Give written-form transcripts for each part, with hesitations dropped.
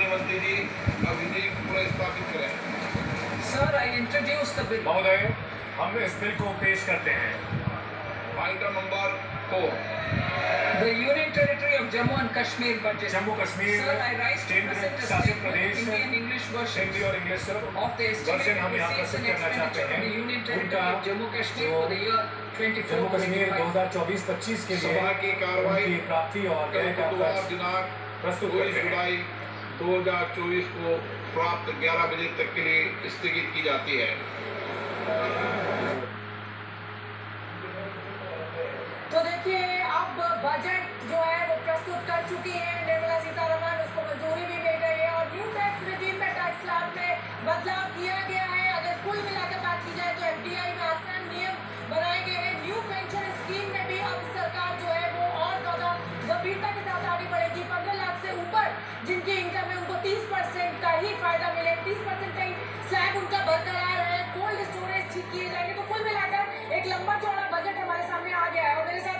प्रधानमंत्री जी विधेयक पुनर्स्थापित करें। Sir, I introduce the bill. महोदय, हम इस बिल को पेश करते हैं। Item number 4, The Union Territory of Jammu and Kashmir budget. Jammu Kashmir Sir, I rise to केंद्र present a शासित statement, प्रदेश Indian English version हिंदी और इंग्लिश of the वर्जन हम estimated यहाँ receipts प्रस्तुत and करना चाहते expenditure of the हैं। Union उनका Territory of Jammu Kashmir for the year Jammu Kashmir 24-25. 2024-25 के लिए सभा की कार्रवाई उनकी प्राप्ति और व्यय का बुधवार दिनांक प्रस्तुत 22 करते हैं। जुलाई 2024 को प्राप्त 11 बजे तक के लिए स्थगित की जाती है। तो देखिए, अब बजट जो है वो प्रस्तुत कर चुकी है निर्मला सीतारमण, उसको मंजूरी भी मिल गई है और न्यू टैक्स रेजिम में टैक्स स्लैब में बदलाव किया गया है। अगर कुल मिलाकर बात की जाए तो एफडीआई में आसान नियम बनाए गए हैं। न्यू पेंशन स्कीम में भी अब सरकार जो है वो और ज्यादा गंभीरता के साथ आगे बढ़ेगी। 15 लाख से ऊपर जिनकी इनकम है उनको 30% का ही फायदा मिले, 30% का ही स्लैब उनका बरकरार है। कोल्ड स्टोरेज ठीक किए जाएंगे। तो कुल मिलाकर एक लंबा चौड़ा बजट हमारे सामने आ गया है और मेरे साथ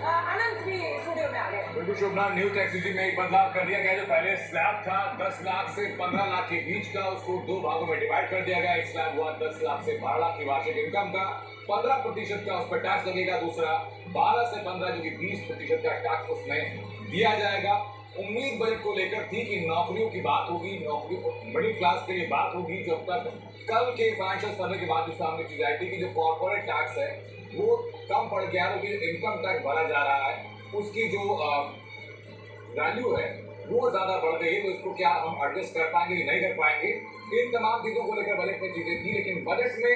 अनंत भी स्टूडियो में आ गए। बिल्कुल शुभना, न्यू टैक्स रेजिम में एक बदलाव कर दिया गया। जो पहले स्लैब था 10 लाख से 15 लाख के बीच का, उसको 2 भागों में डिवाइड कर दिया गया। एक स्लैब हुआ 10 लाख से 12 लाख की वार्षिक इनकम का, 15% का उस पर टैक्स लगेगा। दूसरा 12 से 15 जो कि 20% का टैक्स उसमें दिया जाएगा। उम्मीद बजट को लेकर थी कि नौकरियों की बात होगी, नौकरी मिडिल क्लास के लिए बात होगी। जब तक कल के फाइनेंशियल सर्वे के बाद सामने चीज आई थी कि जो कॉर्पोरेट टैक्स है वो कम पड़ गया है, जो इनकम टैक्स भरा जा रहा है उसकी जो वैल्यू है वो ज्यादा बढ़ गई है। तो इसको क्या हम एडजस्ट कर पाएंगे कि नहीं कर पाएंगे, इन तमाम चीजों को लेकर बजट में चीजें थी। लेकिन बजट में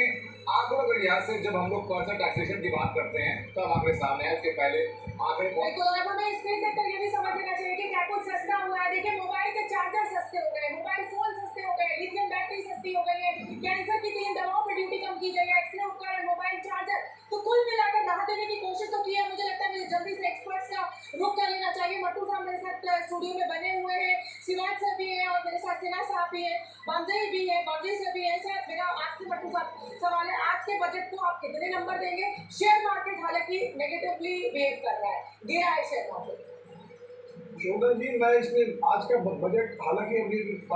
आंकड़ों के लिहाज से जब हम लोग पर्सनल टैक्सेशन की बात करते हैं तब आंकड़े सामने है। इसके पहले आंकड़े बिल्कुल, और हमें स्क्रीन देखकर ये भी समझ लेना चाहिए कि क्या कुछ सस्ता हुआ है। देखिए, मोबाइल के चार्जर सस्ते हो गए, मोबाइल फोन सस्ते हो गए, लिथियम बैटरी सस्ती हो गई है, कैंसर की 3 दवाओं पर ड्यूटी कम की गई है, एक्सरे उपकरण, मोबाइल चार्जर। तो कुल मिलाकर नहा देने की कोशिश तो की है। मुझे लगता है मुझे जल्दी से एक्सपर्ट्स का रुख कर लेना चाहिए। मट्टू साहब मेरे साथ स्टूडियो में बने हुए हैं, शिवाज सर भी हैं और मेरे साथ सिन्हा साहब भी हैं, बामजई भी है, बामजई सर भी है। सर, मेरा आपसे मट्टू साहब सवाल है, आज के बजट को आप कितने नंबर देंगे? शेयर मार्केट हालांकि नेगेटिवली बिहेव कर रहा है, गिरा है शेयर मार्केट। शोभा जी, मैं इसमें आज का बजट हालांकि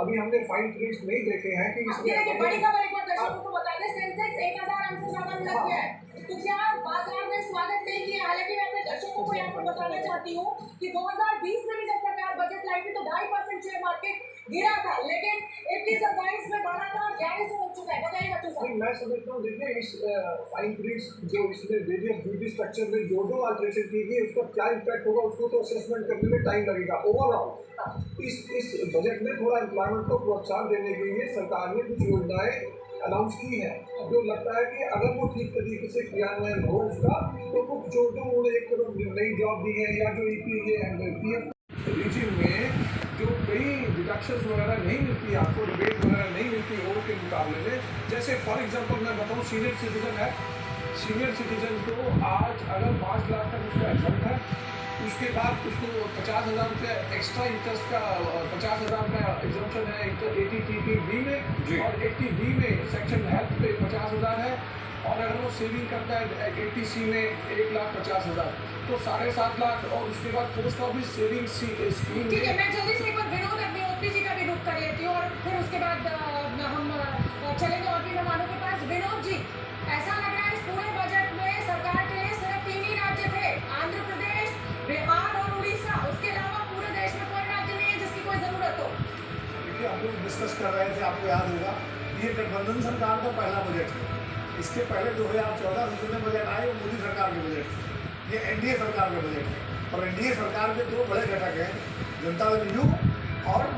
अभी हमने फाइन प्रिंट्स नहीं देखे हैं कि देखिए, बड़ी खबर एक बार दर्शकों को बता दें, सेंसेक्स 1000 अंक से ज्यादा लग गया है। तो क्या बाजार ने स्वागत नहीं किया? हालांकि मैं अपने दर्शकों को यहाँ पर बताना चाहती हूँ कि 2020 में भी जब सरकार बजट लाई थी तो 2.5% शेयर मार्केट गिरा था, लेकिन 21 में बढ़ा था और 1100 हो चुका है। बताइए मट्टू साहब। मैं समझता हूँ, देखिए इस फाइन प्रिंट्स जो इसमें वेरियस ड्यूटी स्ट्रक्चर में जो अल्टरेशन की गई उसका क्या इम्पैक्ट होगा उसको तो असेसमेंट करने में टाइम लगेगा। ओवरऑल इस बजट में थोड़ा एम्प्लॉयमेंट को प्रोत्साहन देने के लिए सरकार ने कुछ योजनाएं अनाउंस की है, जो लगता है कि अगर वो ठीक तरीके से क्रियान्वयन हो उसका तो कुछ जो उन्होंने 1 करोड़ नई जॉब दी है या जो EPF रीजन में जो कई डिडक्शंस वगैरह नहीं मिलती, आपको रिबेट वगैरह नहीं मिलती और के मुकाबले में, जैसे फॉर एग्जांपल मैं बताऊँ सीनियर सिटीजन है, सीनियर सिटीजन को आज अगर 5 लाख तक उसका एग्जाम है, उसके बाद उसको 50,000 रुपये एक्स्ट्रा इंटरेस्ट का 50,000 का एग्जाम्पन है 80TB में और 80B में सेक्शन हेल्थ पे 50,000 है और अगर वो सेविंग करता है 80C में 1,50,000 तो 7.5 लाख और उसके बाद पोस्ट ऑफिस सेविंग स्कीम। ठीक है, मैं जल्दी से एक बार विनोद अपने OP जी का भी रुख कर लेती हूँ और फिर उसके बाद हम चलेंगे और भी मेहमानों के पास। विनोद जी, ऐसा लग रहा है इस पूरे बजट में सरकार के लिए सिर्फ 3 ही राज्य थे, आंध्र प्रदेश, बिहार और उड़ीसा। उसके अलावा पूरे देश में कोई राज्य नहीं है जिसकी कोई जरूरत हो। देखिए, हम लोग डिस्कस कर रहे थे, आपको याद होगा ये गठबंधन सरकार का पहला बजट है। इसके पहले 2014 से जितने बजट आए वो मोदी सरकार के बजट थे, ये NDA सरकार का बजट है और NDA सरकार के 2 बड़े घटक हैं, जनता दल यू और